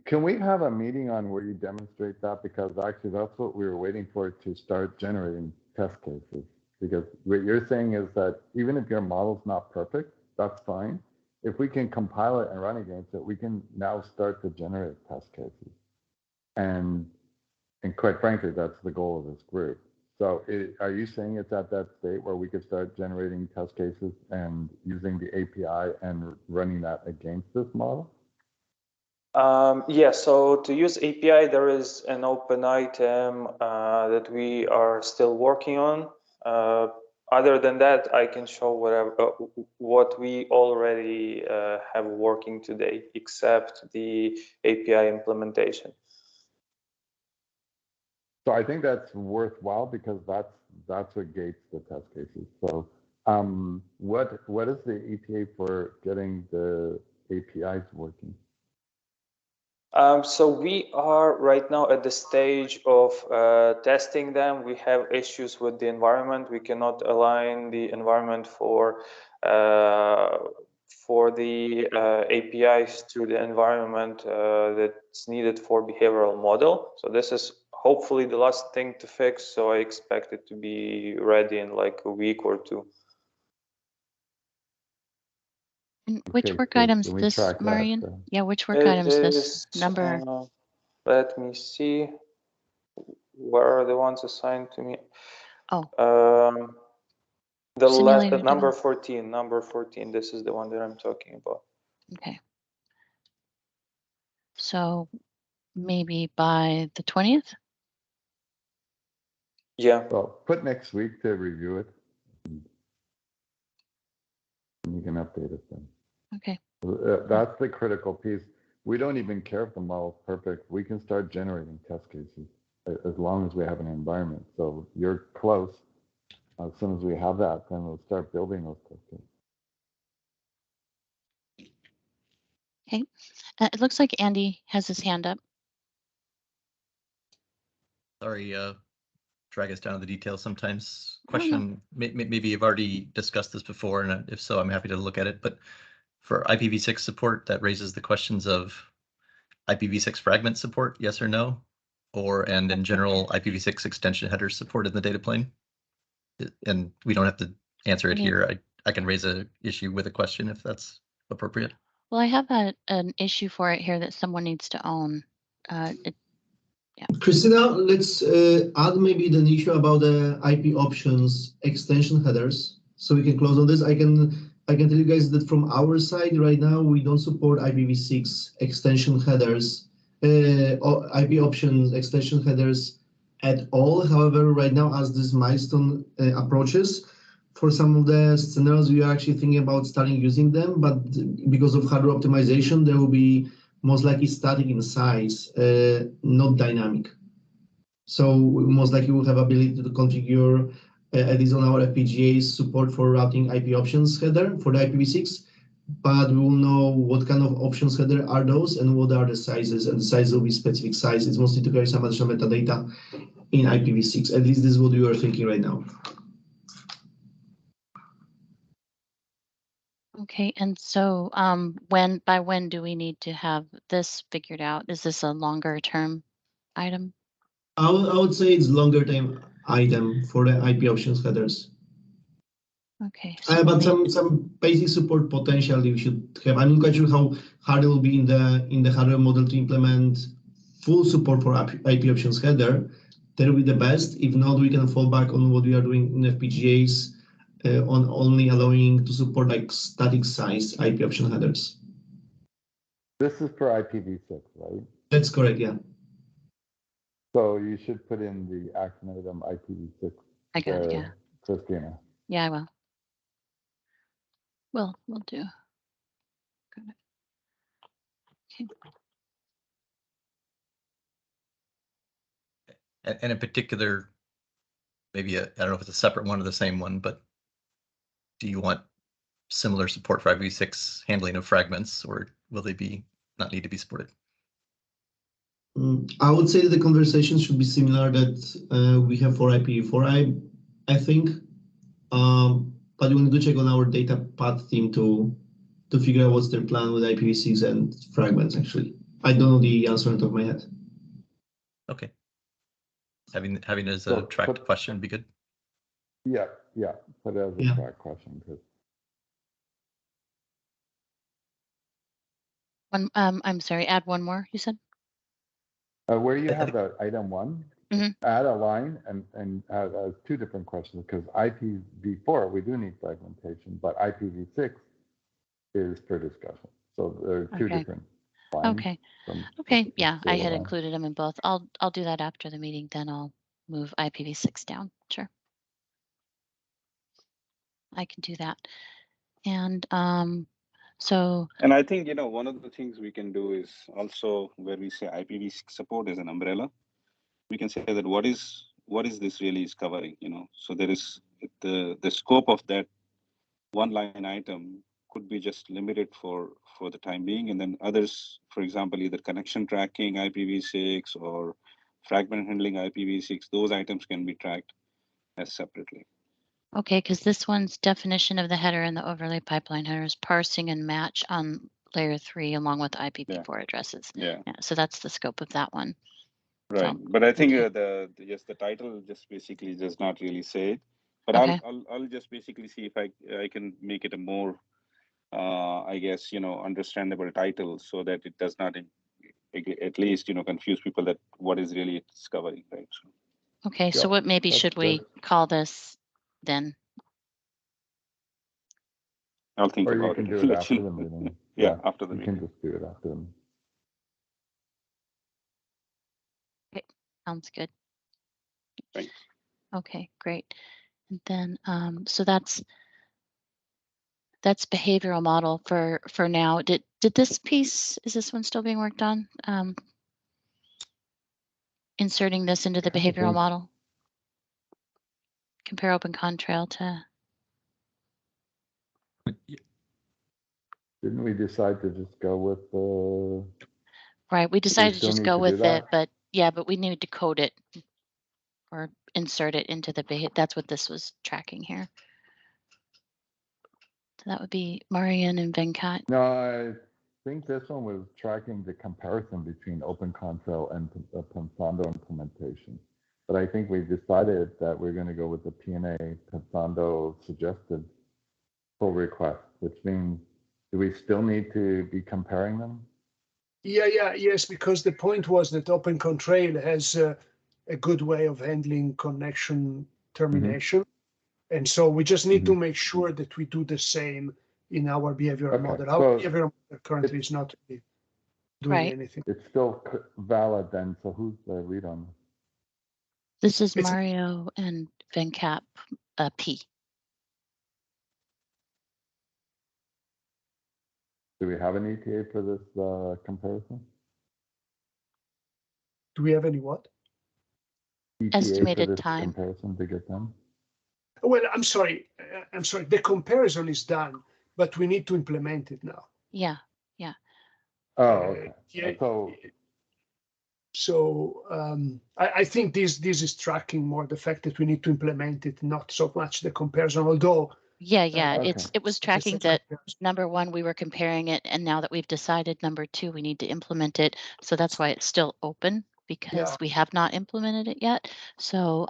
Can we have a meeting on where you demonstrate that? Because actually that's what we were waiting for, to start generating test cases. Because what you're saying is that even if your model's not perfect, that's fine. If we can compile it and run against it, we can now start to generate test cases. And quite frankly, that's the goal of this group. So are you saying it's at that state where we could start generating test cases and using the API and running that against this model? Yeah, so to use API, there is an open item that we are still working on. Other than that, I can show what we already have working today, except the API implementation. So I think that's worthwhile, because that's what gates the test cases. So what is the ETA for getting the APIs working? So we are right now at the stage of testing them. We have issues with the environment. We cannot align the environment for the APIs to the environment that's needed for behavioral model. So this is hopefully the last thing to fix. So I expect it to be ready in like a week or two. And which work item is this, Marian? Yeah, which work item is this number? Let me see. Where are the ones assigned to me? Oh. The last number 14. Number 14. This is the one that I'm talking about. Okay. So maybe by the 20th? Yeah. Well, put next week to review it. And you can update it then. Okay. That's the critical piece. We don't even care if the model's perfect. We can start generating test cases as long as we have an environment. So you're close. As soon as we have that, then we'll start building those test cases. Okay. It looks like Andy has his hand up. Sorry, drag us down to the details sometimes. Question, maybe you've already discussed this before, and if so, I'm happy to look at it. But for IPv6 support, that raises the questions of IPv6 fragment support, yes or no? And in general, IPv6 extension headers support in the data plane. And we don't have to answer it here. I can raise an issue with a question if that's appropriate. Well, I have an issue for it here that someone needs to own. Yeah. Christina, let's add maybe the issue about the IP options extension headers, so we can close on this. I can tell you guys that from our side right now, we don't support IPv6 extension headers, or IP options extension headers at all. However, right now, as this milestone approaches, for some of the scenarios, we are actually thinking about starting using them, but because of hardware optimization, there will be most likely static in size, not dynamic. So most likely we'll have ability to configure, at least on our FPGAs, support for routing IP options header for the IPv6, but we will know what kind of options header are those and what are the sizes, and the size will be specific size. It's mostly to carry some additional metadata in IPv6. At least this is what we are thinking right now. Okay, and so by when do we need to have this figured out? Is this a longer term item? I would say it's longer term item for the IP options headers. Okay. So but some basic support potentially we should have. I'm not quite sure how hard it will be in the hardware model to implement full support for IP options header. That will be the best. If not, we can fall back on what we are doing in FPGAs. On only allowing to support like static size IP option headers. This is for IPv6, right? That's correct, yeah. So you should put in the action item IPv6. I got it, yeah. Christina. Yeah, I will. We'll do. Got it. Okay. And in particular, maybe I don't know if it's a separate one or the same one, but do you want similar support for IPv6 handling of fragments, or will they not need to be supported? I would say that the conversation should be similar that we have for IPv4, I think, but we need to check on our data path team to figure out what's their plan with IPv6 and fragments actually. I don't know the answer on top of my head. Okay. Having as a So, tracked question would be good. Yeah, put it as a Yeah. track question. I'm sorry, add one more, you said? Where you have the item 1, Mhm. add a line and add 2 different questions, because IPv4, we do need fragmentation, but IPv6 is for discussion. So there are 2 Okay. different lines. Okay. from Okay. Yeah, I data had line. included them in both. I'll do that after the meeting. Then I'll move IPv6 down. Sure. I can do that. And so. And I think, one of the things we can do is also where we say IPv6 support as an umbrella, we can say that what is this really is covering, So there is the scope of that one line item could be just limited for the time being, and then others, for example, either connection tracking IPv6 or fragment handling IPv6, those items can be tracked as separately. Okay, because this one's definition of the header and the overlay pipeline header is parsing and match on layer 3 along with IPv4 addresses. Yeah. So that's the scope of that one. Right, So, but I think okay. the title just basically does not really say it. But Okay. I'll just basically see if I can make it a more I guess understandable title so that it does not at least confuse people that what is really it's covering, right? So. Okay, so Yeah, what maybe that's should we good. call this then? I'll think Or you about can it. do it after the meeting. Yeah, after the you meeting. can just do it after the meeting. Okay, sounds good. Thanks. Okay, great. And then so that's behavioral model for now. Did this piece, is this one still being worked on? Inserting this into the behavioral model? Compare Open Contrail to. Didn't we decide to just go with the? Right, we decided to still just need go to do with it, that? but we need to code it or insert it into the that's what this was tracking here. So that would be Marian and Venkat. No, I think this one was tracking the comparison between Open Contrail and the Pensando implementation. But I think we decided that we're going to go with the PNA Pensando suggested pull request, which means, do we still need to be comparing them? Yes, because the point was that Open Contrail has a good way of handling connection termination. And so we just need to make sure that we do the same in our behavioral model. Our behavioral model currently is not really doing anything. It's still valid then, so who's the lead on this? This is Mario and Venkat P. Do we have an ETA for this comparison? Do we have any what? ETA Estimated for this time. comparison to get done? Well, I'm sorry. The comparison is done, but we need to implement it now. Yeah. Oh, okay. So I think this is tracking more the fact that we need to implement it, not so much the comparison. Although it was tracking that number one, we were comparing it, and now that we've decided number two, we need to implement it. So that's why it's still open, because we have not implemented it yet. So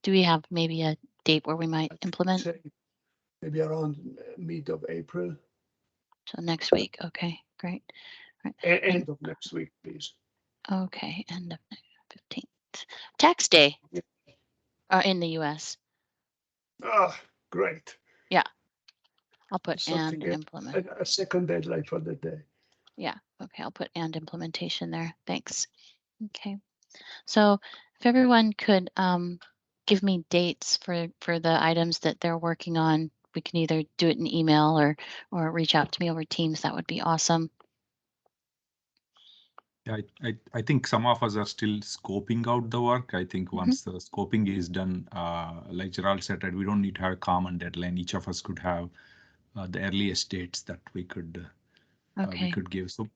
do we have maybe a date where we might implement? Maybe around mid of April. So next week. Okay, great. Right. End of next week, please. Okay, end of 15th. Tax day in the US. Oh, great. Yeah. I'll put and implement. A second deadline for the day. Yeah. Okay, I'll put and implementation there. Thanks. Okay. So if everyone could give me dates for the items that they're working on, we can either do it in email or reach out to me over Teams. That would be awesome. Yeah, I think some of us are still scoping out the work. I think once the scoping is done, like Gerald said, we don't need to have a common deadline. Each of us could have the earliest dates that we could give. So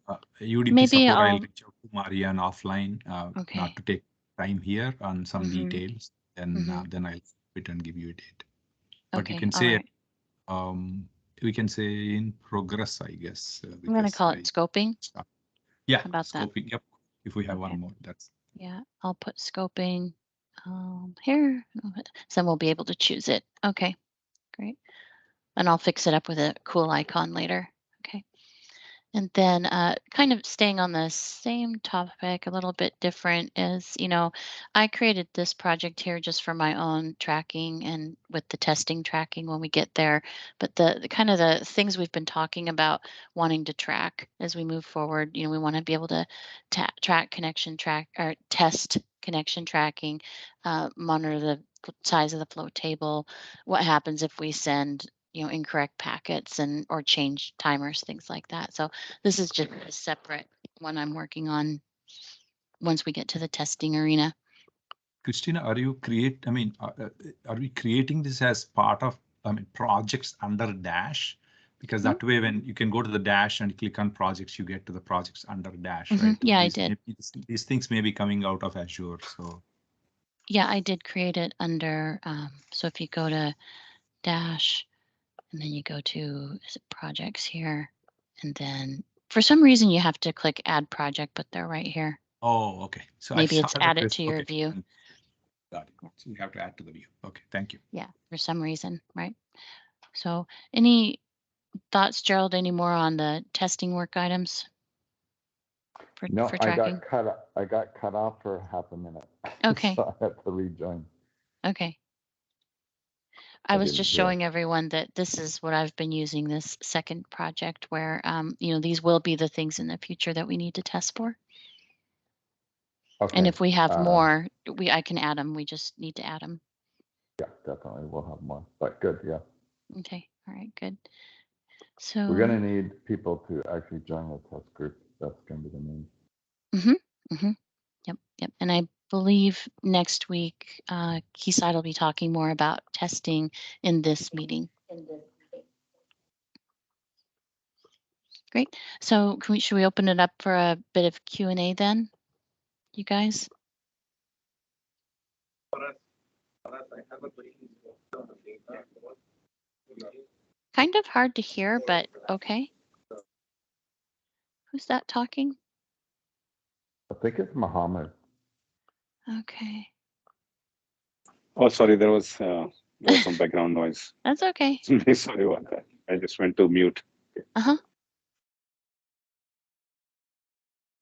UDP Maybe support, I'll reach out to Marianne offline, not to take time here on some details. And then I'll fit and give you a date. But you can say we can say in progress, I guess. I'm going to call it scoping. Yeah, How about that? scoping. Yep. If we have Okay. one more, that's. Yeah, I'll put scoping here. So then we'll be able to choose it. Okay, great. And I'll fix it up with a cool icon later. Okay. And then kind of staying on the same topic, a little bit different is, I created this project here just for my own tracking and with the testing tracking when we get there. But the kind of the things we've been talking about wanting to track as we move forward, we want to be able to track connection track or test connection tracking, monitor the size of the flow table, what happens if we send incorrect packets and or change timers, things like that. So this is just a separate one I'm working on once we get to the testing arena. Christina, are we creating this as part of, projects under Dash? Because that way, when you can go to the Dash and click on projects, you get to the projects under Dash, right? Yeah, I did. These things may be coming out of Azure, so. Yeah, I did create it under, so if you go to Dash, and then you go to projects here, and then for some reason you have to click add project, but they're right here. Oh, okay. So maybe it's add it to your view. Got it. So you have to add to the view. Okay, thank you. Yeah, for some reason, right? So any thoughts, Gerald, any more on the testing work items for tracking? I got cut off for half a minute. Okay. So I had to rejoin. Okay. I was just showing everyone that this is what I've been using this second project where, these will be the things in the future that we need to test for. Okay. And if we have more, I can add them. We just need to add them. Yeah, definitely. We'll have more, but good. Yeah. Okay. All right. Good. So we're going to need people to actually join the test group. That's going to be the main. Yep. And I believe next week, Keysight will be talking more about testing in this meeting. Great. So should we open it up for a bit of Q&A then, you guys? Kind of hard to hear, but okay. Who's that talking? I think it's Mohammed. Okay. Oh, sorry, there was some background noise. That's okay. Sorry about that. I just went to mute.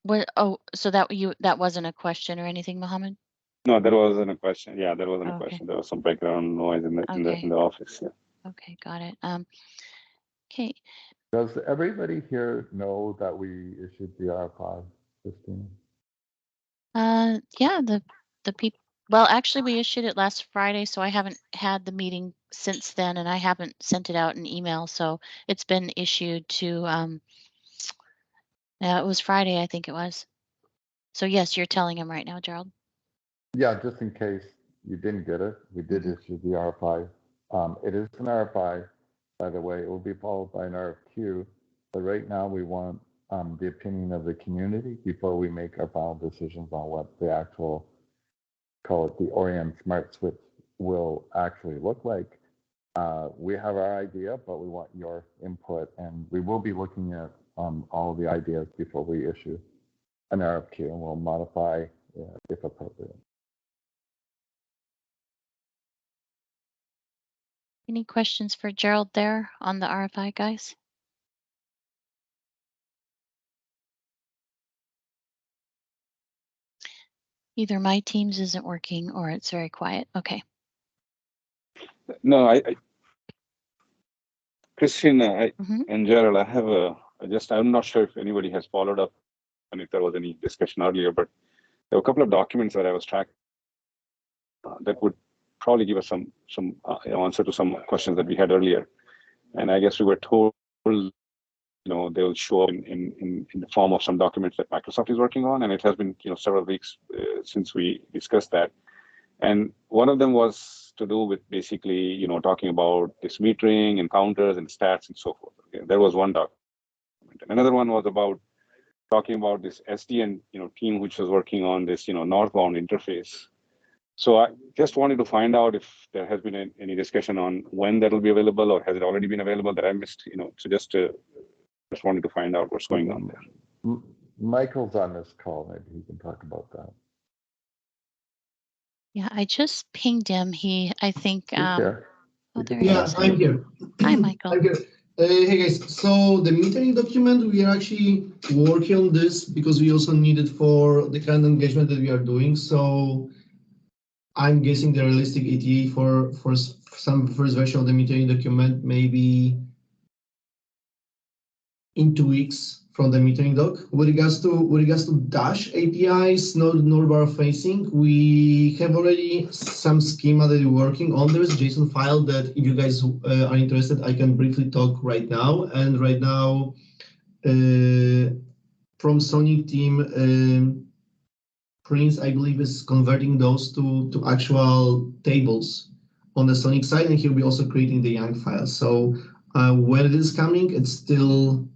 What? Oh, so that wasn't a question or anything, Mohammed? No, there wasn't a question. Yeah, there wasn't a Okay. question. There was some background noise in the office. Yeah. Okay, got it. Okay. Does everybody here know that we issued the R5, Christine? Yeah, the people. Well, actually, we issued it last Friday, so I haven't had the meeting since then, and I haven't sent it out in email. So it's been issued to. Yeah, it was Friday, I think it was. So yes, you're telling him right now, Gerald. Yeah, just in case you didn't get it, we did issue the R5. It is an R5, by the way. It will be followed by an RFQ, but right now we want the opinion of the community before we make our final decisions on what the actual, call it the Orion Smart Switch, will actually look like. We have our idea, but we want your input, and we will be looking at all the ideas before we issue an RFQ, and we'll modify if appropriate. Any questions for Gerald there on the RFI, guys? Either my Teams isn't working or it's very quiet. Okay. No, Christina, and Gerald, I have I'm not sure if anybody has followed up and if there was any discussion earlier, but there were a couple of documents that I was tracking that would probably give us some answer to some questions that we had earlier. And I guess we were told, they will show up in the form of some documents that Microsoft is working on. And it has been, several weeks since we discussed that. And one of them was to do with basically, talking about this metering and counters and stats and so forth. Okay? There was one document. Another one was about talking about this SDN, team which was working on this, northbound interface. So I just wanted to find out if there has been any discussion on when that will be available, or has it already been available that I missed, so just wanted to find out what's going on there. Michael's on this call. Maybe he can talk about that. Yeah, I just pinged him. I think, He's here. oh, there he Yeah, is. I'm here. Hi, Michael. I'm here. Hey guys, so the metering document, we are actually working on this because we also need it for the kind of engagement that we are doing. So I'm guessing the realistic ETA for some first version of the metering document maybe in 2 weeks from the metering doc. With regards to Dash APIs, nor facing, we have already some schema that we're working on. There is a JSON file that if you guys are interested, I can briefly talk right now. And right now, from Sonic team, Prince, I believe, is converting those to actual tables on the Sonic side, and he'll be also creating the YANG file. So when it is coming, it's still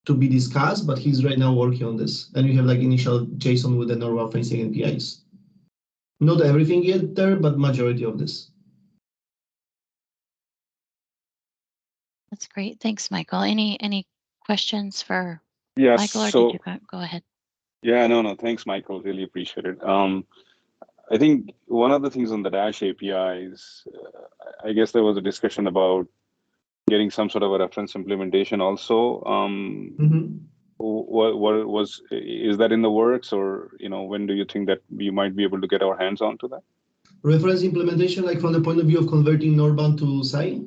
to be discussed, but he's right now working on this. And we have like initial JSON with the normal facing APIs. Not everything yet there, but majority of this. That's great. Thanks, Michael. Any questions for Yes. Michael, or So did you go ahead? yeah, no. Thanks, Michael. Really appreciate it. I think one of the things on the Dash API is, I guess there was a discussion about getting some sort of a reference implementation also. What is that in the works, or when do you think that we might be able to get our hands onto that? Reference implementation, like from the point of view of converting norbound to SAI?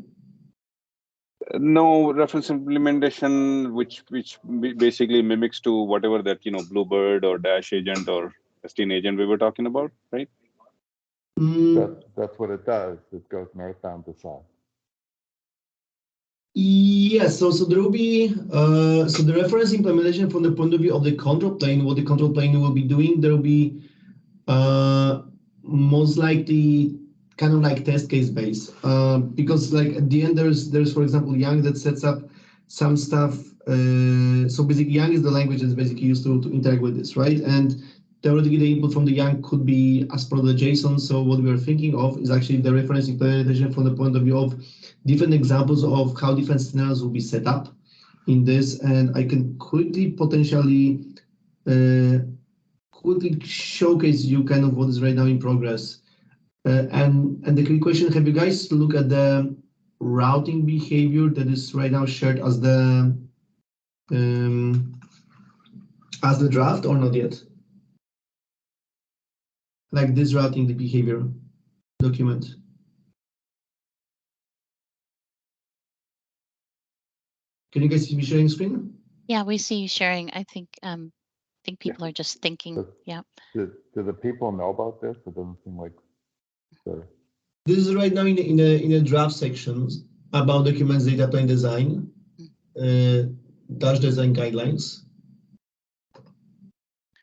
No, reference implementation, which basically mimics to whatever that Bluebird or Dash agent or STN agent we were talking about, right? That's what it does. It goes northbound to south. Yes, so there will be so the reference implementation from the point of view of the control plane, what the control plane will be doing, there will be most likely kind of like test case based, because like at the end there's for example YANG that sets up some stuff. So basically YANG is the language that's basically used to interact with this, right? And theoretically the input from the YANG could be as per the JSON. So what we are thinking of is actually the reference implementation from the point of view of different examples of how different scenarios will be set up in this. And I can quickly potentially showcase you kind of what is right now in progress. And the quick question, have you guys looked at the routing behavior that is right now shared as the draft, or not yet? Like this routing the behavior document. Can you guys see me sharing screen? Yeah, we see you sharing. I think people are just thinking. Yeah. Do the people know about this? It doesn't seem like they're... This is right now in the draft sections about documents, data plane design, Dash design guidelines.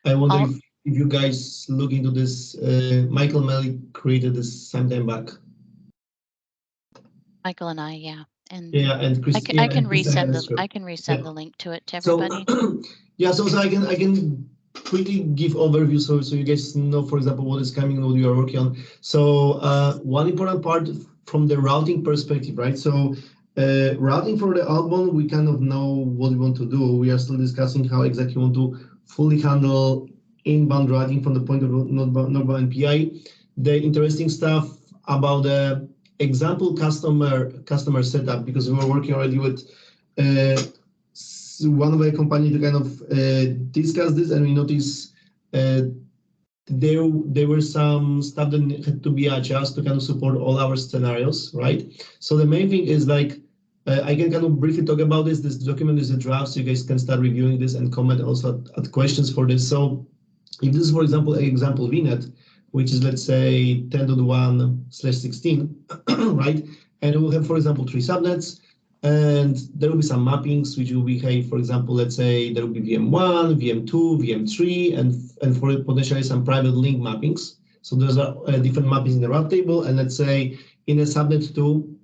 I wonder if you guys look into this. Michael Melly created this some time back. Michael and I, yeah. And yeah, and I can resend the link to it to everybody. So, yeah, so I can quickly give overview so you guys know, for example, what is coming, what we are working on. So one important part from the routing perspective, right? So routing for the outbound, we kind of know what we want to do. We are still discussing how exactly we want to fully handle inbound routing from the point of norbound NPI. The interesting stuff about the example customer setup, because we were working already with one of the company to kind of discuss this, and we noticed there were some stuff that had to be adjusted to kind of support all our scenarios, right? So the main thing is like, I can kind of briefly talk about this. This document is a draft, so you guys can start reviewing this and comment also at questions for this. So if this is, for example, an example VNet, which is, let's say, 10.1/16, right? And we'll have, for example, 3 subnets, and there will be some mappings which will behave, for example, let's say there will be VM1, VM2, VM3, and for potentially some private link mappings. So those are different mappings in the route table. And let's say in a subnet 2,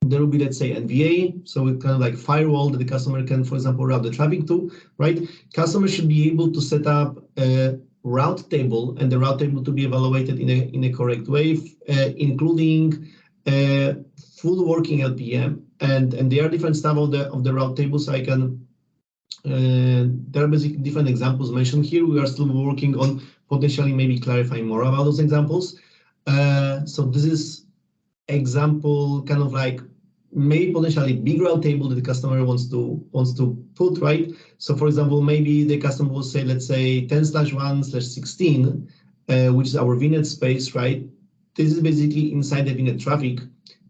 there will be, let's say, NVA, so it's kind of like firewall that the customer can, for example, route the traffic to, right? Customer should be able to set up a route table, and the route table to be evaluated in a correct way, including full working LPM, and there are different stuff of the route table. So I can There are basically different examples mentioned here. We are still working on potentially maybe clarifying more about those examples. So this is example kind of like maybe potentially big route table that the customer wants to put, right? So for example, maybe the customer will say, let's say 10/1/16, which is our VNet space, right? This is basically inside the VNet traffic,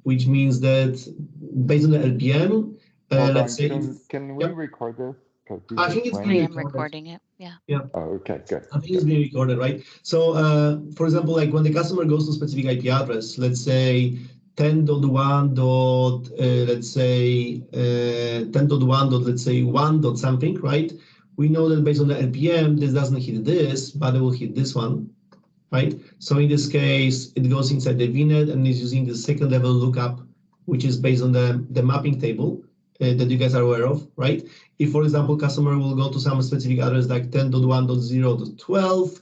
which means that based on the LPM, let's say, can we record this? I think it's I being am recorded. recording it. Yeah. Yeah. Oh, okay, good. I think it's being recorded, right? So, for example, like when the customer goes to specific IP address, let's say 10.1. Let's say 10.1. Let's say 1. Something, right? We know that based on the LPM, this doesn't hit this, but it will hit this one, right? So in this case, it goes inside the VNet and is using the second level lookup, which is based on the mapping table that you guys are aware of, right? If, for example, customer will go to some specific address like 10.1.0.12,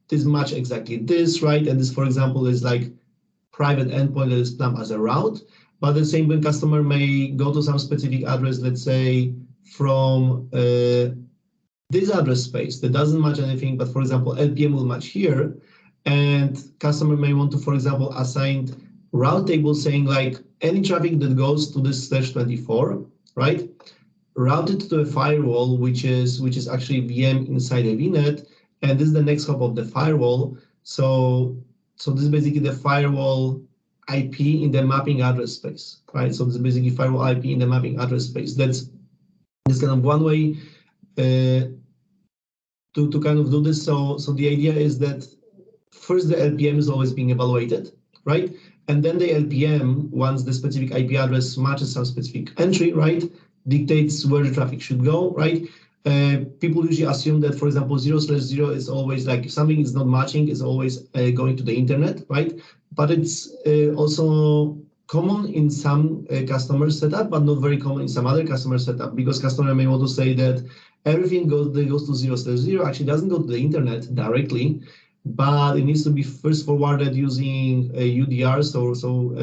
this match exactly this, right? And this, for example, is like private endpoint that is plumbed as a route. But the same when customer may go to some specific address, let's say from this address space that doesn't match anything, but for example, LPM will match here, and customer may want to, for example, assign route table saying like any traffic that goes to this /24, right? Routed to a firewall, which is actually VM inside a VNet, and this is the next hop of the firewall. So this is basically the firewall IP in the mapping address space, right? So this is basically firewall IP in the mapping address space. That's kind of one way to kind of do this. So the idea is that first the LPM is always being evaluated, right? And then the LPM, once the specific IP address matches some specific entry, right, dictates where the traffic should go, right? People usually assume that, for example, 0/0 is always like if something is not matching, is always going to the internet, right? But it's also common in some customer setup, but not very common in some other customer setup, because customer may want to say that everything goes to 0/0 actually doesn't go to the internet directly, but it needs to be first forwarded using UDR, so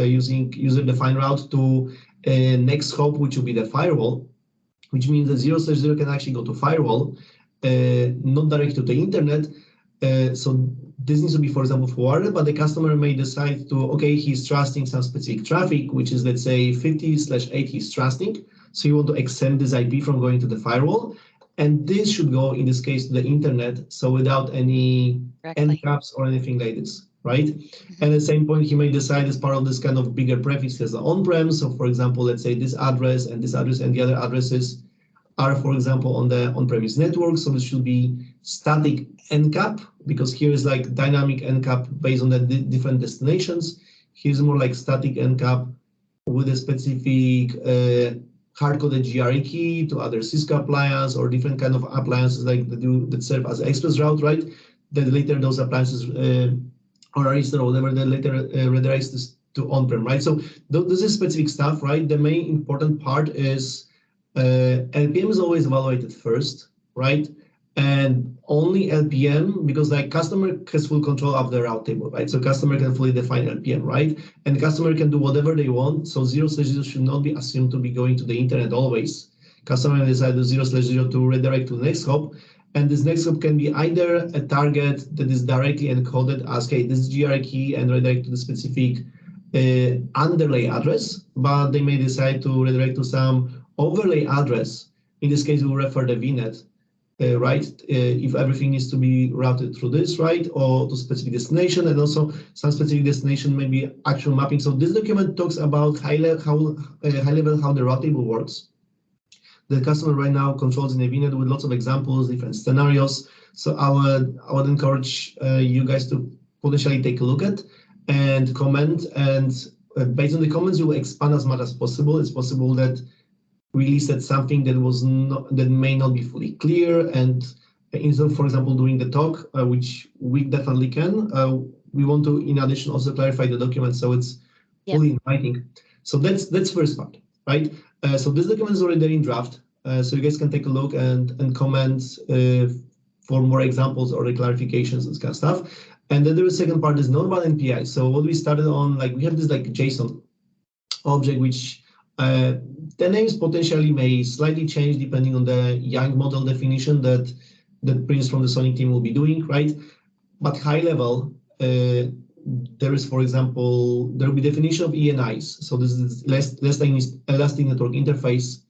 using user-defined route to next hop, which will be the firewall, which means that 0/0 can actually go to firewall, not direct to the internet. So this needs to be, for example, forwarded, but the customer may decide to, okay, he's trusting some specific traffic, which is, let's say, 50/8 he's trusting. So you want to exempt this IP from going to the firewall. And this should go, in this case, to the internet, so without any end caps or anything like this, right? And at the same point, he may decide as part of this kind of bigger prefix as the on-prem. So for example, let's say this address and the other addresses are, for example, on the on-premise network. So this should be static encap, because here is like dynamic encap based on the different destinations. Here's more like static encap with a specific hard-coded GRE key to other Cisco appliance or different kind of appliances like that serve as express route, right? That later those appliances or register or whatever, that later redirects this to on-prem, right? So this is specific stuff, right? The main important part is LPM is always evaluated first, right? And only LPM, because like customer has full control of the route table, right? So customer can fully define LPM, right? And customer can do whatever they want. So 0/0 should not be assumed to be going to the internet always. Customer decide to 0/0 to redirect to the next hop. And this next hop can be either a target that is directly encoded as, okay, this is GRE key and redirect to the specific underlay address, but they may decide to redirect to some overlay address. In this case, we'll refer the VNet. Right, if everything needs to be routed through this, right, or to specific destination, and also some specific destination may be actual mapping. So this document talks about high level how the route table works. The customer right now controls in a VNet with lots of examples, different scenarios. So I would encourage you guys to potentially take a look at and comment, and based on the comments, you will expand as much as possible. It's possible that we said something that may not be fully clear, and instead of, for example, doing the talk, which we definitely can, we want to, in addition, also clarify the document so it's fully in writing. So that's first part, right? So this document is already there in draft, so you guys can take a look and comment for more examples or the clarifications and kind of stuff. And then the second part is not about NPI. So what we started on, like we have this like JSON object which The names potentially may slightly change depending on the young model definition that Prince from the Sonic team will be doing, right? But high level, there is, for example, there will be definition of ENIs. So this is elastic network interface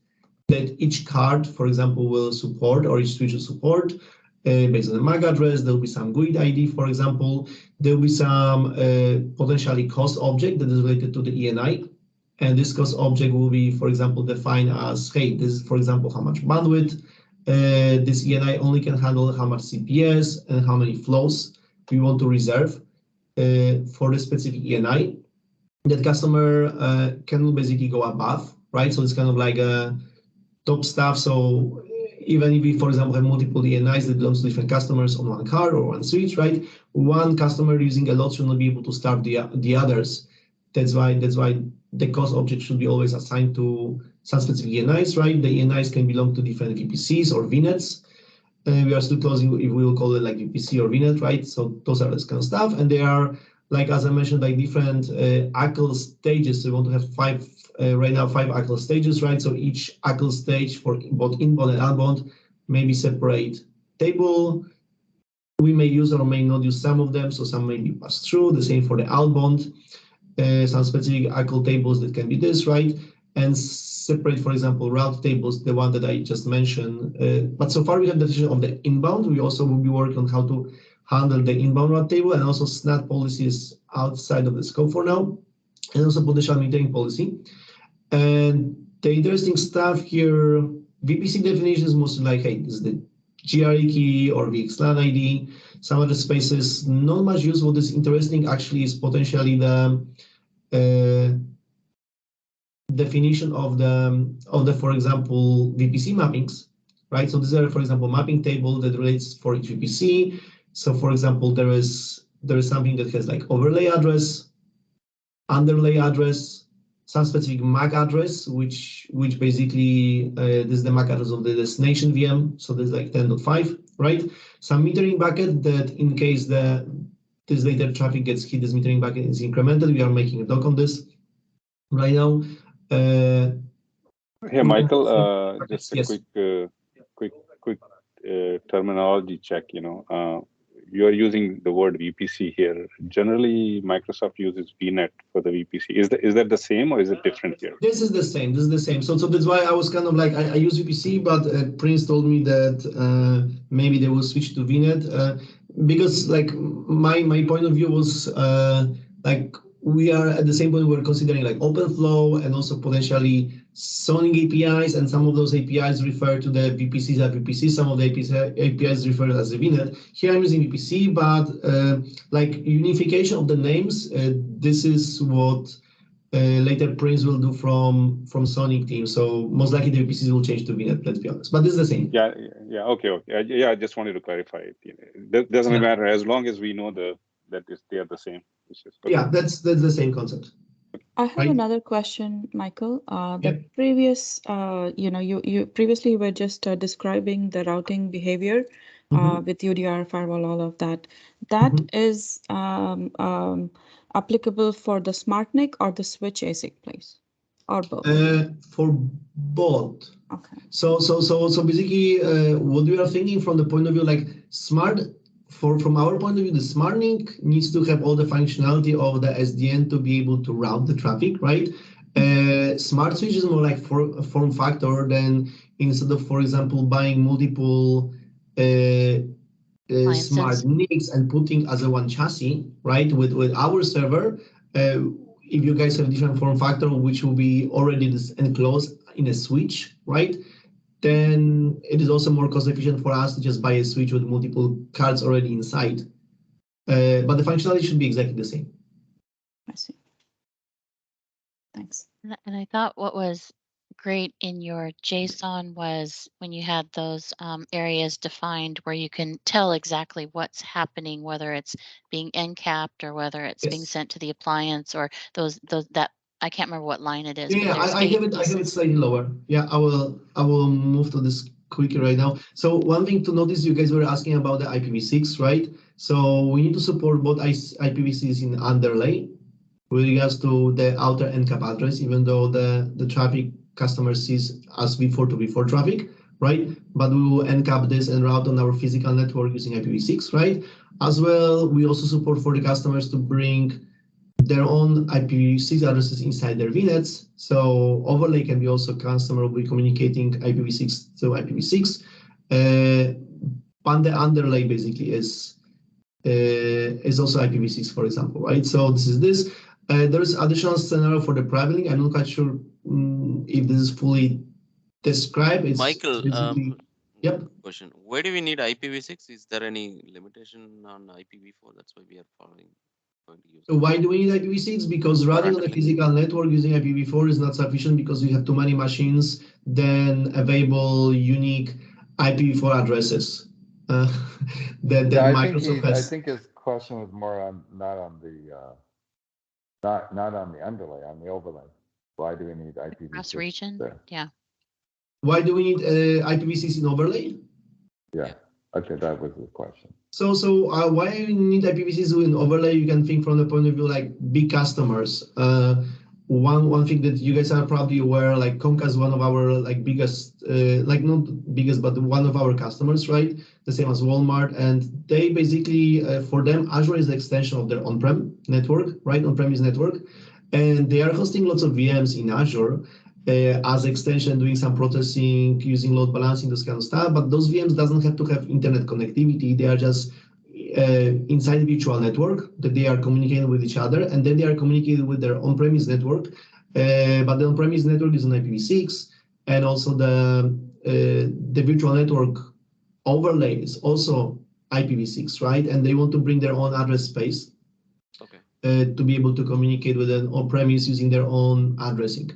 that each card, for example, will support, or each switch will support based on the MAC address. There will be some GUID ID, for example. There will be some potentially cost object that is related to the ENI. And this cost object will be, for example, defined as, hey, this is, for example, how much bandwidth this ENI only can handle, how much CPS, and how many flows we want to reserve for the specific ENI. That customer can basically go above, right? So it's kind of like a top stuff. So even if we, for example, have multiple ENIs that belongs to different customers on one card or one switch, right? One customer using a lot should not be able to start the others. That's why the cost object should be always assigned to some specific ENIs, right? The ENIs can belong to different VPCs or VNets. We are still closing if we will call it like VPC or VNet, right? So those are this kind of stuff. And they are, like, as I mentioned, like different ACL stages. So we want to have five ACL stages, right? So each ACL stage for both inbound and outbound may be separate table. We may use or may not use some of them. So some may be passed through. The same for the outbound. Some specific ACL tables that can be this, right? And separate, for example, route tables, the one that I just mentioned. But so far we have the definition of the inbound. We also will be working on how to handle the inbound route table, and also SNAT policies outside of the scope for now, and also potential metering policy. And the interesting stuff here, VPC definition is mostly like, hey, this is the GRE key or VXLAN ID. Some other spaces, not much use. What is interesting actually is potentially the definition of the, for example, VPC mappings, right? So these are, for example, mapping table that relates for each VPC. So, for example, there is something that has like overlay address, underlay address, some specific MAC address, which basically this is the MAC address of the destination VM. So there's like 10.5, right? Some metering bucket that in case this later traffic gets hit, this metering bucket is incremented. We are making a doc on this right now. Hey, Michael, just a yes. quick terminology check. You are using the word VPC here. Generally, Microsoft uses VNet for the VPC. Is that the same or is it different here? This is the same. So that's why I was kind of like, I use VPC, but Prince told me that maybe they will switch to VNet because like my point of view was like we are at the same point we're considering like OpenFlow and also potentially Sonic APIs, and some of those APIs refer to the VPCs as VPC. Some of the APIs refer as a VNet. Here I'm using VPC, but like unification of the names, this is what later Prince will do from Sonic team. So most likely the VPCs will change to VNet, let's be honest. But this is the same. Yeah, okay. Yeah, I just wanted to clarify it. It doesn't matter as long as we know that they are the same. Yeah, that's the same concept. I have another question, Michael. Previous, you previously were just describing the routing behavior with UDR, firewall, all of that. That is applicable for the SmartNIC or the switch ASIC, please, or both? For both. Okay. So basically, what we are thinking from the point of view, like from our point of view, the SmartNIC needs to have all the functionality of the SDN to be able to route the traffic, right? Smart switch is more like form factor than instead of, for example, buying multiple smart NICs and putting as a one chassis, right? With our server, if you guys have different form factor, which will be already enclosed in a switch, right? Then it is also more cost efficient for us to just buy a switch with multiple cards already inside. But the functionality should be exactly the same. I see. Thanks. And I thought what was great in your JSON was when you had those areas defined where you can tell exactly what's happening, whether it's being end capped or whether it's being sent to the appliance, or those that I can't remember what line it is. Yeah, I have it slightly lower. Yeah, I will move to this quickly right now. So one thing to notice, you guys were asking about the IPv6, right? So we need to support both IPv6 in underlay with regards to the outer NCAP address, even though the traffic customer sees as V4 to V4 traffic, right? But we will NCAP this and route on our physical network using IPv6, right? As well, we also support for the customers to bring their own IPv6 addresses inside their VNets. So overlay can be also customer will be communicating IPv6 to IPv6. But the underlay basically is also IPv6, for example, right? So this is this. There's additional scenario for the private link. I'm not quite sure if this is fully described. It's Michael, yep. Question: why do we need IPv6? Is there any limitation on IPv4? That's why we are going to use. Why do we need IPv6? Because routing on a physical network using IPv4 is not sufficient because we have too many machines than available unique IPv4 addresses that Microsoft has. I think his question was more on not on the underlay, on the overlay. Why do we need IPv6? Cross region, yeah. Why do we need IPv6 in overlay? Yeah. Okay, that was the question. So why do we need IPv6 in overlay? You can think from the point of view like big customers. One thing that you guys are probably aware, like Comcast is one of our like biggest, like not biggest, but one of our customers, right? The same as Walmart, and they basically for them Azure is the extension of their on-prem network, right? On-premise network, and they are hosting lots of VMs in Azure. As extension, doing some processing, using load balancing, this kind of stuff. But those VMs doesn't have to have internet connectivity. They are just inside the virtual network that they are communicating with each other, and then they are communicating with their on-premise network. But the on-premise network is on IPv6, and also the virtual network overlay is also IPv6, right? And they want to bring their own address space to be able to communicate with an on-premise using their own addressing.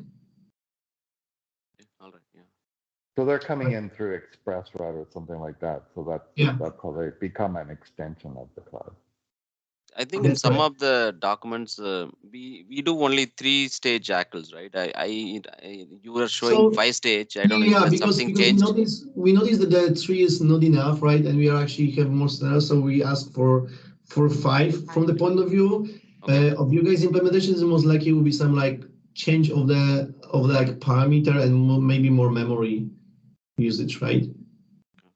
So they're coming in through ExpressRoute or something like that. So that's how they become an extension of the cloud. I think in some of the documents we do only 3-stage jackals, right? You were showing 5-stage. I don't know if that's something changed. We noticed that the 3 is not enough, right? And we are actually have more scenarios, so we ask for 5 from the point of view of you guys implementations. Most likely will be some like change of the like parameter and maybe more memory usage, right?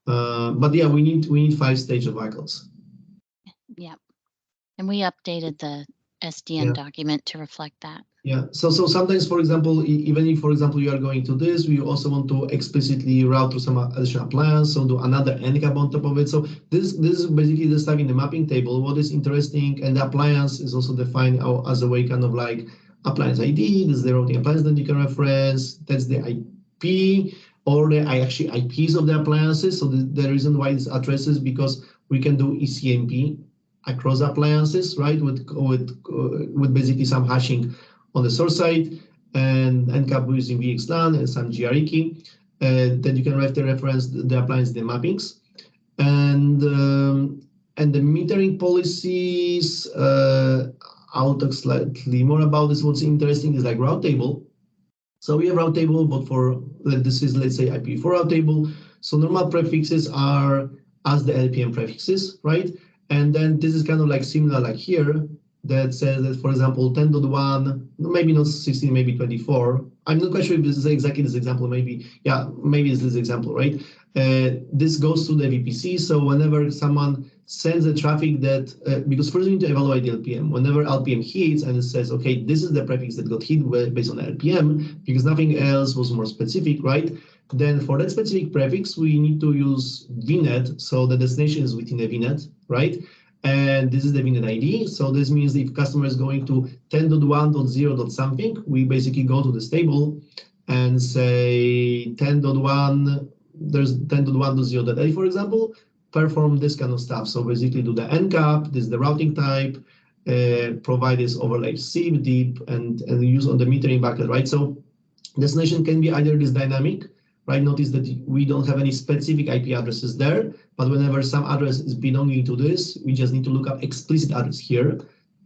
But yeah, we need 5-stage of cycles. Yeah, and we updated the SDN document to reflect that. Yeah, so sometimes, for example, even if, for example, you are going to this, we also want to explicitly route to some additional plans, so do another NCAP on top of it. So this is basically the stuff in the mapping table. What is interesting, and the appliance is also defined as a way kind of like appliance ID. This is the routing appliance that you can reference. That's the IP or the actually IPs of the appliances. So the reason why it's addresses because we can do ECMP across appliances, right? With basically some hashing on the source side and NCAP using VXLAN and some GRE key. Then you can write the reference, the appliance, the mappings, and the metering policies. I'll talk slightly more about this. What's interesting is like route table. So we have route table, but for this is, let's say, IPv4 route table. So normal prefixes are as the LPM prefixes, right? And then this is kind of like similar like here that says that, for example, 10.1, maybe not 16, maybe 24. I'm not quite sure if this is exactly this example. Maybe it's this example, right? This goes to the VPC. So whenever someone sends the traffic that, because first we need to evaluate the LPM. Whenever LPM hits and it says, okay, this is the prefix that got hit based on LPM, because nothing else was more specific, right? Then for that specific prefix, we need to use VNet. So the destination is within a VNet, right? And this is the VNet ID. So this means if customer is going to 10.1.0. something, we basically go to this table and say 10.1, there's 10.1.0.a, for example, perform this kind of stuff. So basically do the NCAP, this is the routing type, provide this overlay SIB, deep, and use on the metering bucket, right? So destination can be either this dynamic, right? Notice that we don't have any specific IP addresses there, but whenever some address is belonging to this, we just need to look up explicit address here.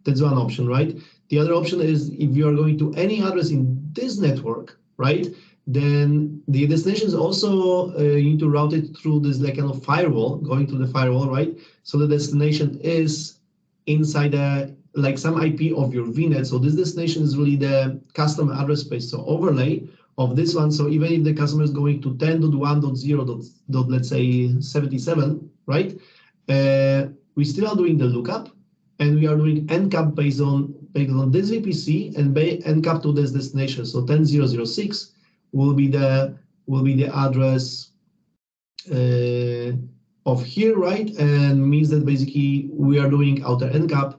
That's one option, right? The other option is if you are going to any address in this network, right? Then the destination is also, you need to route it through this like kind of firewall, going to the firewall, right? So the destination is inside the like some IP of your VNet. So this destination is really the custom address space, so overlay of this one. So even if the customer is going to 10.1.0. Let's say 77, right? We still are doing the lookup, and we are doing encap based on this VPC and encap to this destination. So 10.0.0.6 will be the address of here, right? And means that basically we are doing outer encap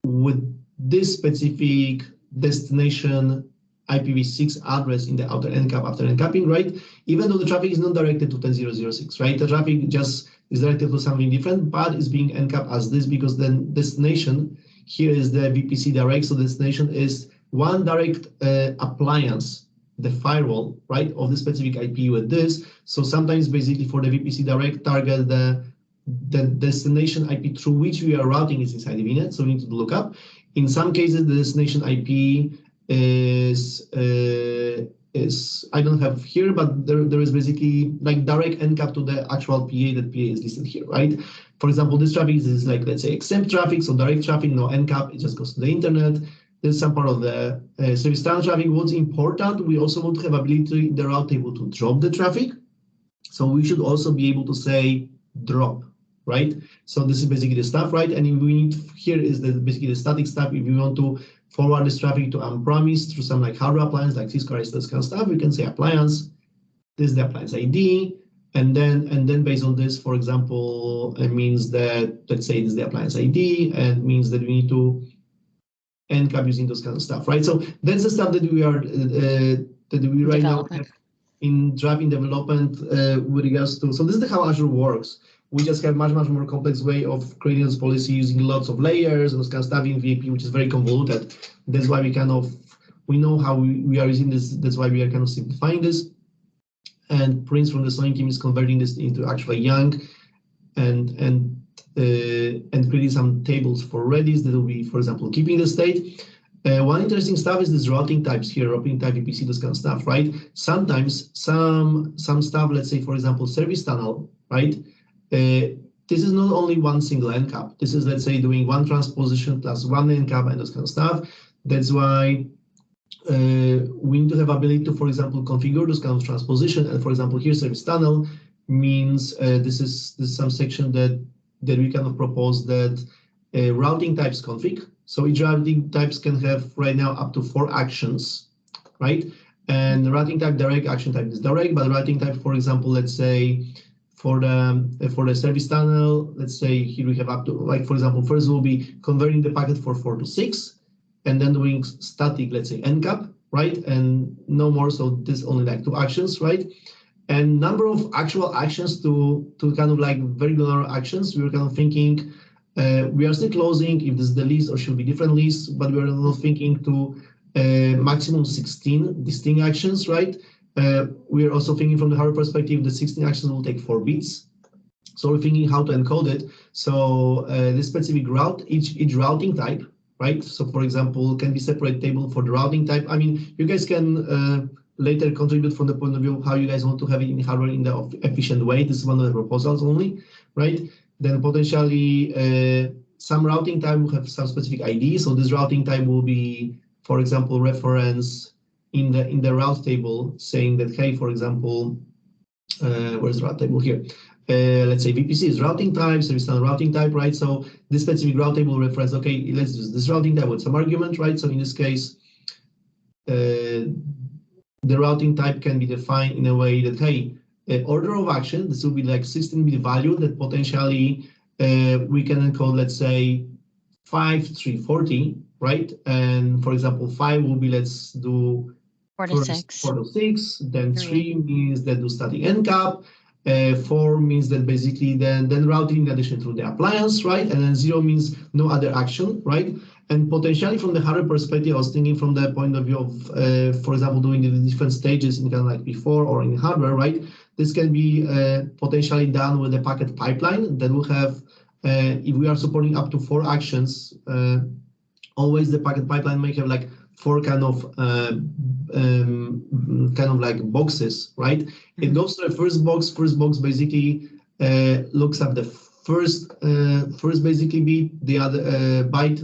with this specific destination IPv6 address in the outer encap after encapping, right? Even though the traffic is not directed to 10.0.0.6, right? The traffic just is directed to something different, but is being encapped as this because then destination here is the VPC direct. So destination is one direct appliance, the firewall, right, of the specific IP with this. So sometimes basically for the VPC direct target, the destination IP through which we are routing is inside the VNet. So we need to look up. In some cases, the destination IP is I don't have here, but there is basically like direct encap to the actual PA that PA is listed here, right? For example, this traffic is like, let's say, exempt traffic, so direct traffic, no encap, it just goes to the internet. There's some part of the service tunnel traffic. What's important, we also want to have ability in the route table to drop the traffic. So we should also be able to say drop, right? So this is basically the stuff, right? And if we need, here is basically the static stuff. If we want to forward this traffic to on-premise through some like hardware appliance, like Cisco, this kind of stuff, we can say appliance, this is the appliance ID, and then based on this, for example, it means that, let's say this is the appliance ID, and means that we need to encap using those kind of stuff, right? So that's the stuff that we are right now have in driving development with regards to. So this is how Azure works. We just have much more complex way of creating this policy using lots of layers and this kind of stuff in VAP, which is very convoluted. That's why we know how we are using this. That's why we are kind of simplifying this. And Prince from the Sonic team is converting this into actually Young and creating some tables for Redis that will be, for example, keeping the state. One interesting stuff is this routing types here, routing type VPC, this kind of stuff, right? Sometimes some stuff, let's say, for example, service tunnel, right? This is not only one single encap. This is, let's say, doing one transposition plus one encap and this kind of stuff. That's why we need to have ability to, for example, configure this kind of transposition. And for example, here service tunnel means this is some section that we kind of propose that routing types config. So each routing types can have right now up to 4 actions, right? And the routing type direct action type is direct, but routing type, for example, let's say for the service tunnel, let's say here we have up to, like, for example, first we'll be converting the packet for 4 to 6, and then doing static, let's say encap, right? And no more, so this only like 2 actions, right? And number of actual actions to kind of like very regular actions, we were kind of thinking, we are still closing if this is the list or should be different lists, but we are not thinking to maximum 16 distinct actions, right? We are also thinking from the hardware perspective, the 16 actions will take 4 bits. So we're thinking how to encode it. So this specific route, each routing type, right? So for example, can be separate table for the routing type. I mean, you guys can later contribute from the point of view of how you guys want to have it in hardware in the efficient way. This is one of the proposals only, right? Then potentially some routing type will have some specific ID. So this routing type will be, for example, reference in the route table saying that, hey, for example, where's the route table here? Let's say VPC is routing type, service tunnel routing type, right? So this specific route table reference, okay, let's use this routing type with some argument, right? So in this case, the routing type can be defined in a way that, hey, order of action, this will be like 16-bit value that potentially we can encode, let's say, 5, 3, 40, right? And for example, 5 will be, let's do 4 to 6. 4 to 6, then 3 means that do static encap, 4 means that basically then routing in addition to the appliance, right? And then 0 means no other action, right? And potentially from the hardware perspective, I was thinking from the point of view of, for example, doing the different stages in kind of like before or in hardware, right? This can be potentially done with a packet pipeline that will have, if we are supporting up to 4 actions, always the packet pipeline may have like 4 kind of like boxes, right? It goes to the first box. First box basically looks at the first basically bit, the other byte,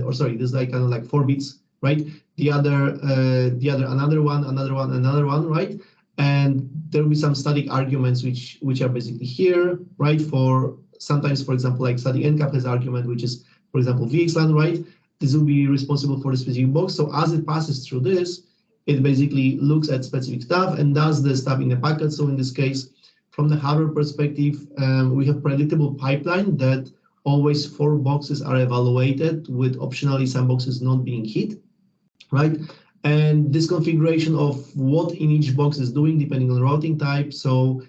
or sorry, this is like kind of like 4 bits, right? The other another one, right? And there will be some static arguments which are basically here, right? For sometimes, for example, like static encap has argument, which is, for example, VXLAN, right? This will be responsible for the specific box. So as it passes through this, it basically looks at specific stuff and does the stuff in a packet. So in this case, from the hardware perspective, we have predictable pipeline that always 4 boxes are evaluated with optionally some boxes not being hit, right? And this configuration of what in each box is doing depending on routing type. So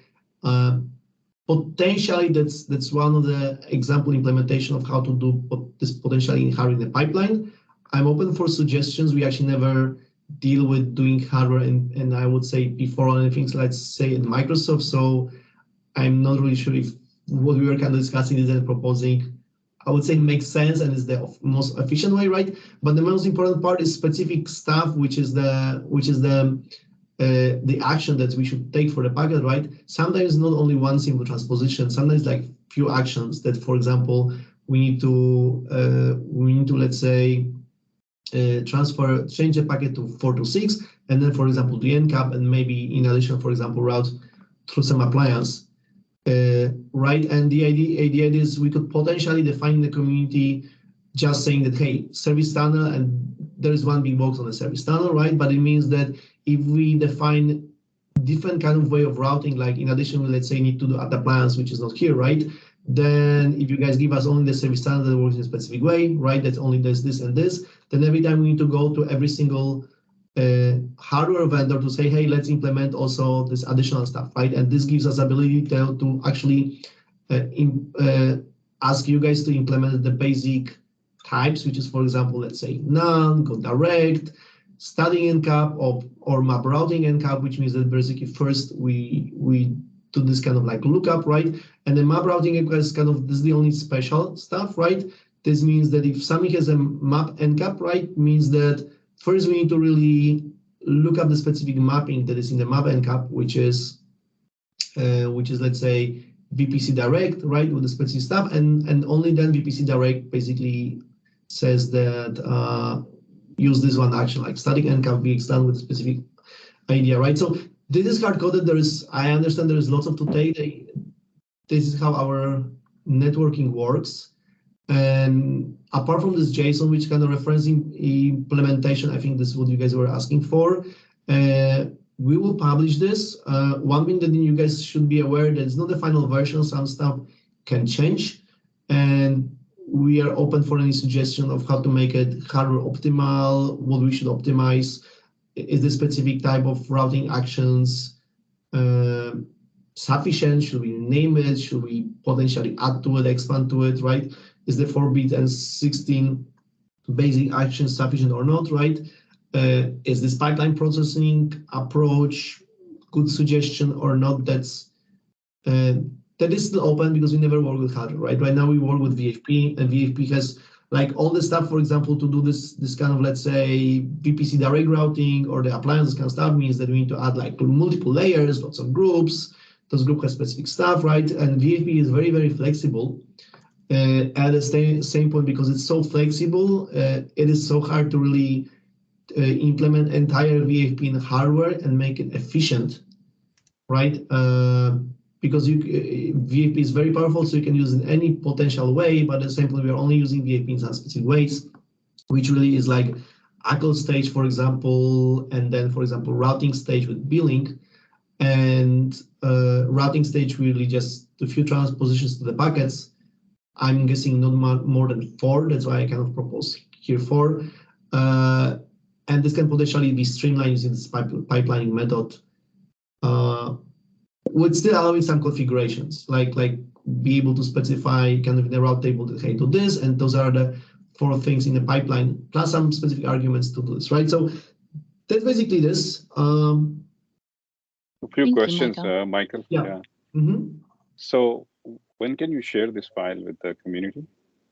potentially that's one of the example implementation of how to do this potentially in hardware in the pipeline. I'm open for suggestions. We actually never deal with doing hardware and I would say before on anything, let's say in Microsoft. So I'm not really sure if what we were kind of discussing is and proposing, I would say makes sense and is the most efficient way, right? But the most important part is specific stuff, which is the action that we should take for the packet, right? Sometimes not only one simple transposition, sometimes like few actions that, for example, we need to let's say change the packet to 4 to 6, and then, for example, the encap, and maybe in addition, for example, route through some appliance. Right, and the idea is we could potentially define the community just saying that, hey, service tunnel, and there is one big box on the service tunnel, right? But it means that if we define different kind of way of routing, like in addition, let's say need to do at appliance, which is not here, right? Then if you guys give us only the service tunnel that works in a specific way, right? That only does this and this, then every time we need to go to every single hardware vendor to say, hey, let's implement also this additional stuff, right? And this gives us ability to actually ask you guys to implement the basic types, which is, for example, let's say none, go direct, static encap or map routing encap, which means that basically first we do this kind of like lookup, right? And the map routing encap is kind of, this is the only special stuff, right? This means that if something has a map encap, right, means that first we need to really look up the specific mapping that is in the map encap, which is let's say VPC direct, right, with the specific stuff, and only then VPC direct basically says that use this one action like static encap VXLAN with a specific idea, right? So this is hard coded. I understand there is lots of to take. This is how our networking works. And apart from this JSON, which kind of referencing implementation, I think this is what you guys were asking for. We will publish this. One thing that you guys should be aware that it's not the final version. Some stuff can change, and we are open for any suggestion of how to make it hardware optimal, what we should optimize. Is the specific type of routing actions sufficient? Should we name it? Should we potentially add to it, expand to it, right? Is the 4-bit and 16 basic actions sufficient or not, right? Is this pipeline processing approach good suggestion or not? That is still open because we never work with hardware, right? Right now we work with VFP, and VFP has like all the stuff, for example, to do this kind of, let's say, VPC direct routing or the appliances kind of stuff means that we need to add like multiple layers, lots of groups. Those groups have specific stuff, right? And VFP is very, very flexible. At the same point, because it's so flexible, it is so hard to really implement entire VFP in hardware and make it efficient, right? Because VFP is very powerful, so you can use it in any potential way, but at the same point, we are only using VFP in some specific ways, which really is like ACL stage, for example, and then, for example, routing stage with billing. And routing stage really just a few transpositions to the packets. I'm guessing not more than 4. That's why I kind of propose here 4. And this can potentially be streamlined using this pipelining method, with still allowing some configurations, like be able to specify kind of in the route table that, hey, do this, and those are the 4 things in the pipeline, plus some specific arguments to do this, right? So that's basically this. A few Thank you, questions, Michael. Michael. Yeah. Mm-hmm. So when can you share this file with the community?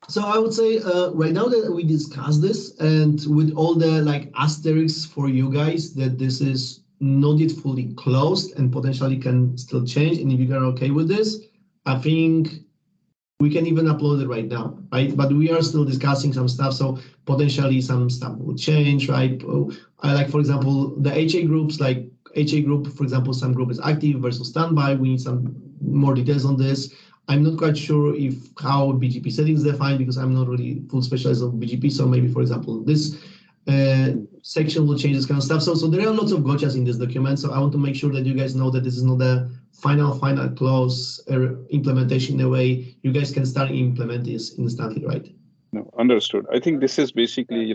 So I would say right now that we discussed this, and with all the like asterisks for you guys, that this is not yet fully closed and potentially can still change, and if you are okay with this, I think we can even upload it right now, right? But we are still discussing some stuff, so potentially some stuff will change, right? I like, for example, the HA groups, like HA group, for example, some group is active versus standby. We need some more details on this. I'm not quite sure if how BGP settings defined, because I'm not really full specialist on BGP. So maybe, for example, this section will change this kind of stuff. So there are lots of gotchas in this document. So I want to make sure that you guys know that this is not the final close implementation in a way you guys can start implement this instantly, right? No, understood. I think this is basically,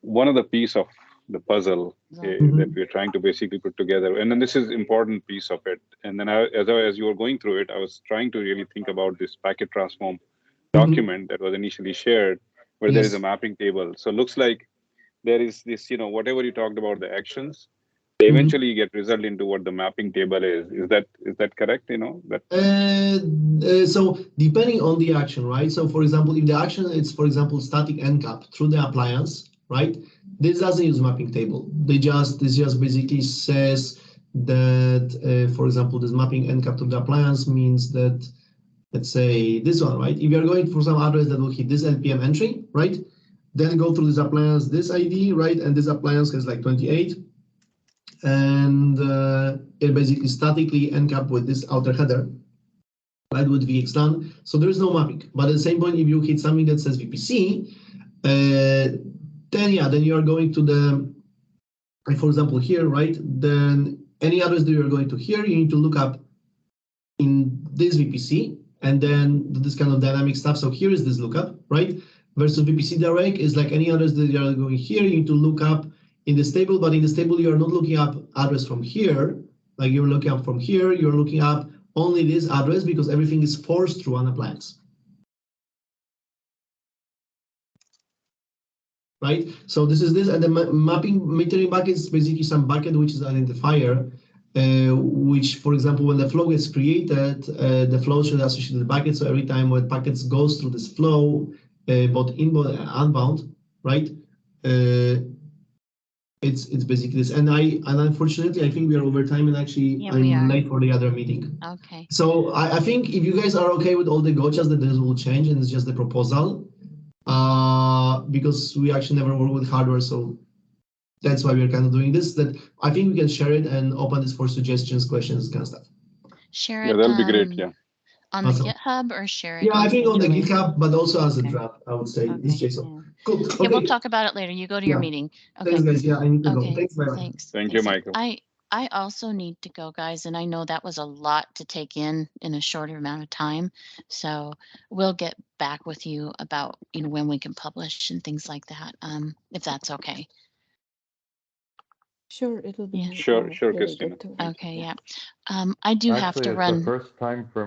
one of the piece of the puzzle that we're trying to basically put together. And then this is important piece of it. And then as you were going through it, I was trying to really think about this packet transform document that was initially shared, where there is a mapping table. So it looks like there is this, whatever you talked about, the actions, they eventually get result into what the mapping table is. Is that correct? So depending on the action, right? So for example, if the action is, for example, static encap through the appliance, right? This doesn't use mapping table. This just basically says that, for example, this mapping encap to the appliance means that, let's say this one, right? If you're going for some address that will hit this LPM entry, right? Then go through this appliance, this ID, right? And this appliance has like 28. And it basically statically encap with this outer header, right, with VXLAN. So there is no mapping. But at the same point, if you hit something that says VPC, then you are going to the, for example, here, right? Then any address that you're going to here, you need to look up in this VPC and then do this kind of dynamic stuff. So here is this lookup, right? Versus VPC direct is like any address that you are going here, you need to look up in this table, but in this table, you are not looking up address from here, like you're looking up from here, you're looking up only this address because everything is forced through an appliance. Right? So this is this, and the mapping metering bucket is basically some bucket which is an identifier, which, for example, when the flow gets created, the flow should associate the bucket. So every time when packets goes through this flow, both inbound and outbound, right? It's basically this, and unfortunately I think we are over time, and actually I'm late for the other meeting. Okay. So I think if you guys are okay with all the gotchas, that this will change, and it's just the proposal, because we actually never work with hardware, so that's why we're kind of doing this. That I think we can share it and open this for suggestions, questions, kind of stuff. Share it. Yeah, that'll be great. Yeah. On the GitHub or share it? Yeah, I think on the individually? GitHub, but also as a draft, I would say. This JSON. Yeah. Cool. Okay. Yeah, we'll talk about it later. You go to your meeting. Okay. Thanks, guys. Yeah, I need to go. Okay. Thanks. Bye-bye. Thanks. Thank you, Michael. I also need to go, guys, and I know that was a lot to take in a shorter amount of time. So we'll get back with you about when we can publish and things like that, if that's okay. Sure, it'll be Sure, really Christina. good to. Okay, yeah. I do have to Actually, run. it's the first time for